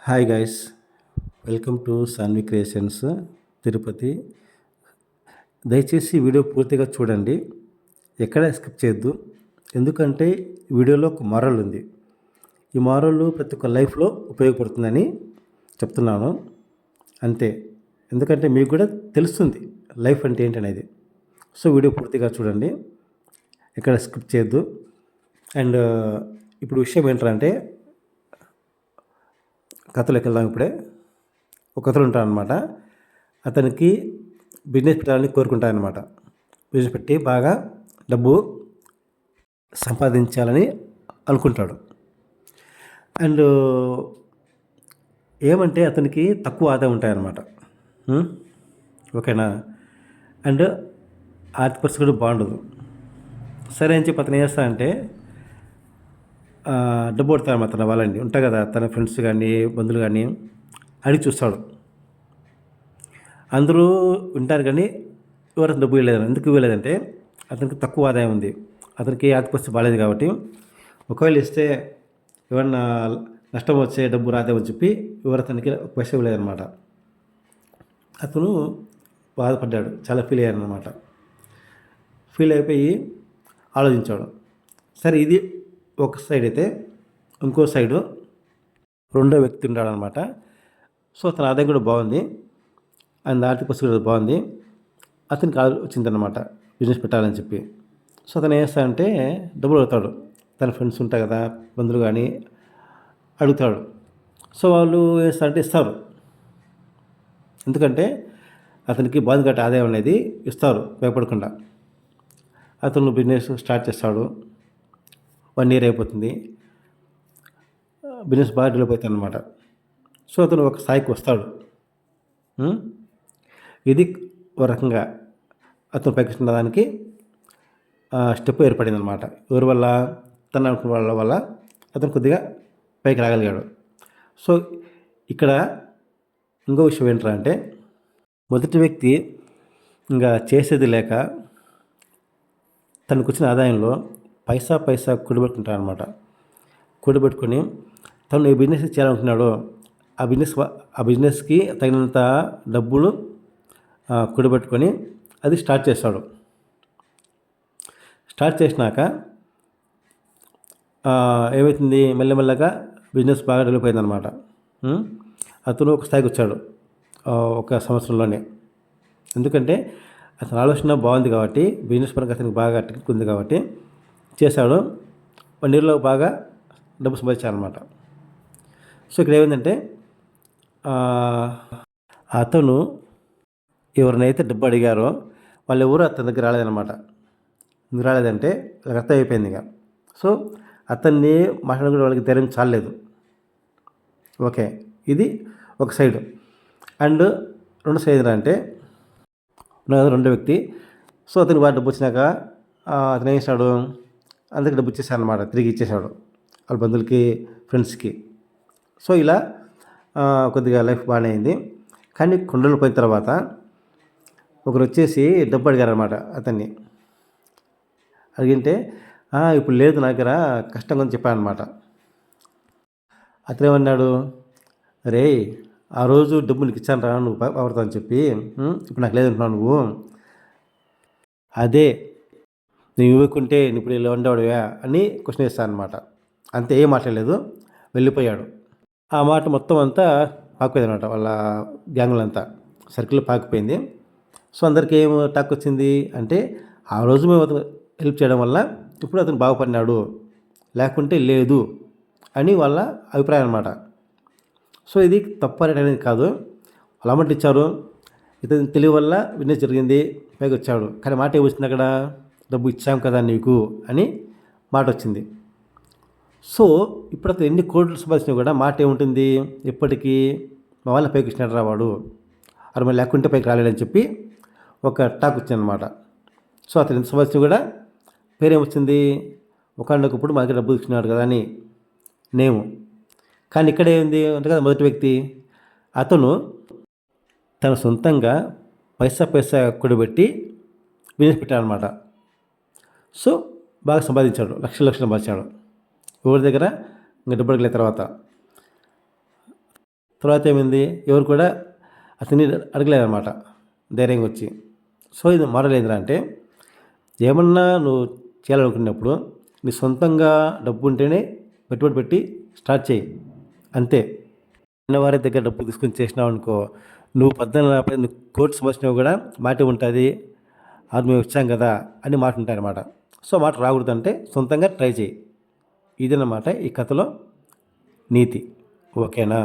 Hi guys, welcome to Sanvi creations Tirupati. దయచేసి video పూర్తిగా చూడండి, ఎక్కడ స్కిప్ చేయొద్దు. ఎందుకంటే వీడియోలో ఒక మారల్ ఉంది. ఈ మారల్ ప్రతి ఒక్క లైఫ్లో ఉపయోగపడుతుందని చెప్తున్నాను అంతే. ఎందుకంటే మీకు కూడా తెలుస్తుంది లైఫ్ అంటే ఏంటనేది. సో వీడియో పూర్తిగా చూడండి, ఎక్కడ స్కిప్ చేయొద్దు. అండ్ ఇప్పుడు విషయం ఏంటంటే, కథలోకి వెళ్దాం. ఇప్పుడే ఒక కథలు ఉంటాడనమాట. అతనికి బిజినెస్ పెట్టాలని కోరుకుంటాడనమాట. బిజినెస్ పెట్టి బాగా డబ్బు సంపాదించాలని అనుకుంటాడు. అండ్ ఏమంటే అతనికి తక్కువ ఆదాయం ఉంటాయన్నమాట. ఓకేనా. అండ్ ఆర్థిక పరిస్థితి కూడా బాగుండదు. సరే అని చెప్పి అతను ఏం చేస్తాడంటే, డబ్బు కొడతాడు తన వాళ్ళని ఉంటాయి కదా, తన ఫ్రెండ్స్ కానీ బంధువులు కానీ అడిగి చూస్తాడు. అందరూ వింటారు కానీ ఎవరైనా డబ్బు ఇవ్వలేదు. ఎందుకు ఇవ్వలేదంటే అతనికి తక్కువ ఆదాయం ఉంది, అతనికి ఆర్థిక పరిస్థితి బాగాలేదు కాబట్టి. ఒకవేళ ఇస్తే ఏమన్నా నష్టం వచ్చే డబ్బు రాదేమని చెప్పి ఎవరు అతనికి పైసా ఇవ్వలేదన్నమాట. అతను బాధపడ్డాడు, చాలా ఫీల్ అయ్యాడు అనమాట. ఫీల్ అయిపోయి ఆలోచించాడు. సరే, ఇది ఒక సైడ్ అయితే, ఇంకో సైడు రెండో వ్యక్తి ఉన్నాడనమాట. సో అతని ఆదాయం కూడా బాగుంది, ఆయన ఆర్థిక పరిస్థితి కూడా బాగుంది. అతనికి వచ్చిందనమాట బిజినెస్ పెట్టాలని చెప్పి. సో అతను ఏం చేస్తాడంటే డబ్బులు అడుగుతాడు. తన ఫ్రెండ్స్ ఉంటాయి కదా, బంధువులు కానీ అడుగుతాడు. సో వాళ్ళు ఏం చేస్తారంటే ఇస్తారు. ఎందుకంటే అతనికి బాగుంది కాబట్టి ఆదాయం అనేది ఇస్తారు భయపడకుండా. అతను బిజినెస్ స్టార్ట్ చేస్తాడు. 1 year అయిపోతుంది. బిజినెస్ బాగా డెవలప్ అవుతుంది అనమాట. సో అతను ఒక స్థాయికి వస్తాడు. ఇది ఒక రకంగా అతను పైకి వచ్చిన దానికి స్టెప్ ఏర్పడింది అనమాట. ఎవరి వల్ల? తన అనుకున్న వాళ్ళ వల్ల అతను కొద్దిగా పైకి రాగలిగాడు. సో ఇక్కడ ఇంకో విషయం ఏంటంటే, మొదటి వ్యక్తి ఇంకా చేసేది లేక తనకు వచ్చిన ఆదాయంలో పైసా కూడబెట్టుకుంటాడు అనమాట. కూడబెట్టుకొని తను ఏ బిజినెస్ చేయాలనుకున్నాడో ఆ బిజినెస్కి తగినంత డబ్బులు కూడబెట్టుకొని అది స్టార్ట్ చేస్తాడు. స్టార్ట్ చేసినాక ఏమవుతుంది, మెల్లమెల్లగా బిజినెస్ బాగా డెవలప్ అయిందనమాట. అతను ఒక స్థాయికి వచ్చాడు ఒక సంవత్సరంలోనే. ఎందుకంటే అతని ఆలోచన బాగుంది కాబట్టి, బిజినెస్ పరంగా అతనికి బాగా టెక్నిక్ ఉంది కాబట్టి చేశాడు. 1 yearలో బాగా డబ్బు సంపాదించాలన్నమాట. సో ఇక్కడ ఏమైందంటే, అతను ఎవరినైతే డబ్బు అడిగారో వాళ్ళు ఎవరు అతని దగ్గర రాలేదన్నమాట. ఎందుకు రాలేదంటే వాళ్ళకి అర్థం అయిపోయింది ఇక. సో అతన్ని మాట్లాడుకునే వాళ్ళకి ధైర్యం చాలలేదు. ఓకే, ఇది ఒక సైడు. అండ్ రెండు సైడ్ అంటే రెండో వ్యక్తి. సో అతనికి బాగా డబ్బు వచ్చినాక అతను ఏం చేశాడు, అందరికి డబ్బు ఇచ్చేసాడు అనమాట. తిరిగి ఇచ్చేసాడు వాళ్ళ బంధువులకి, ఫ్రెండ్స్కి. సో ఇలా కొద్దిగా లైఫ్ బాగానే అయింది. కానీ కొన్ని రోజులు పోయిన తర్వాత ఒకరు వచ్చేసి డబ్బు అడిగారనమాట అతన్ని. అడిగింటే ఇప్పుడు లేదు నా దగ్గర, కష్టంగా అని చెప్పానమాట. అతను ఏమన్నాడు, రే ఆ రోజు డబ్బు నీకు ఇచ్చాను రా, నువ్వు పడతావు అని చెప్పి, ఇప్పుడు నాకు లేదంటున్నావు నువ్వు. అదే నువ్వు ఇవ్వకుంటే ఇప్పుడు ఇలా ఉండేవాడువా అని క్వశ్చన్ వేస్తాను అనమాట. అంతే, ఏం మాట్లాడలేదు, వెళ్ళిపోయాడు. ఆ మాట మొత్తం అంతా పాకిపోయింది అనమాట. వాళ్ళ గ్యాంగులంతా సర్కిల్లో పాకిపోయింది. సో అందరికీ ఏం టాక్ వచ్చింది అంటే, ఆ రోజు మేము హెల్ప్ చేయడం వల్ల ఇప్పుడు అతను బాగుపడినాడు, లేకుంటే లేదు అని వాళ్ళ అభిప్రాయం అనమాట. సో ఇది తప్పు అనేది కాదు, వాళ్ళ అమౌంట్ ఇచ్చారు, ఇతని తెలివి వల్ల బిజినెస్ జరిగింది, పైకి వచ్చాడు. కానీ మాట ఏమొచ్చింది అక్కడ, డబ్బు ఇచ్చాం కదా నీకు అని మాట వచ్చింది. సో ఇప్పుడు అతను ఎన్ని కోట్లు సంపాదించినా కూడా మాట ఏముంటుంది ఎప్పటికీ, మా వాళ్ళ పైకి వచ్చినాడు రావాడు, మరి లేకుంటే పైకి రాలేడని చెప్పి ఒక టాక్ వచ్చిందనమాట. సో అతను ఎంత సంపాదించినా కూడా పేరేమొచ్చింది, ఒకనొకప్పుడు మాకు డబ్బులు ఇచ్చినాడు కదా అని నేము. కానీ ఇక్కడ ఏంది అంటే కదా, మొదటి వ్యక్తి అతను తన సొంతంగా పైసా కూడబెట్టి బిజినెస్ పెట్టాడనమాట. సో బాగా సంపాదించాడు, లక్షలు సంపాదించాడు. ఎవరి దగ్గర ఇంకా డబ్బు అడగలేదు తర్వాత. తర్వాత ఏమైంది, ఎవరు కూడా అతన్ని అడగలేదన్నమాట ధైర్యంగా వచ్చి. సో ఇది మోరల్ ఏందిరా అంటే, ఏమన్నా నువ్వు చేయాలనుకున్నప్పుడు నీ సొంతంగా డబ్బు ఉంటేనే పెట్టుబడి పెట్టి స్టార్ట్ చేయి, అంతే. చిన్నవారి దగ్గర డబ్బు తీసుకొని చేసినావు అనుకో, నువ్వు 14 నువ్వు కోర్టు సమస్యను కూడా మాటే ఉంటుంది, అది మేము వచ్చాం కదా అని మాట ఉంటాయన్నమాట. సో మాట రాకూడదంటే సొంతంగా ట్రై చేయి. ఇదన్నమాట ఈ కథలో నీతి. ఓకేనా?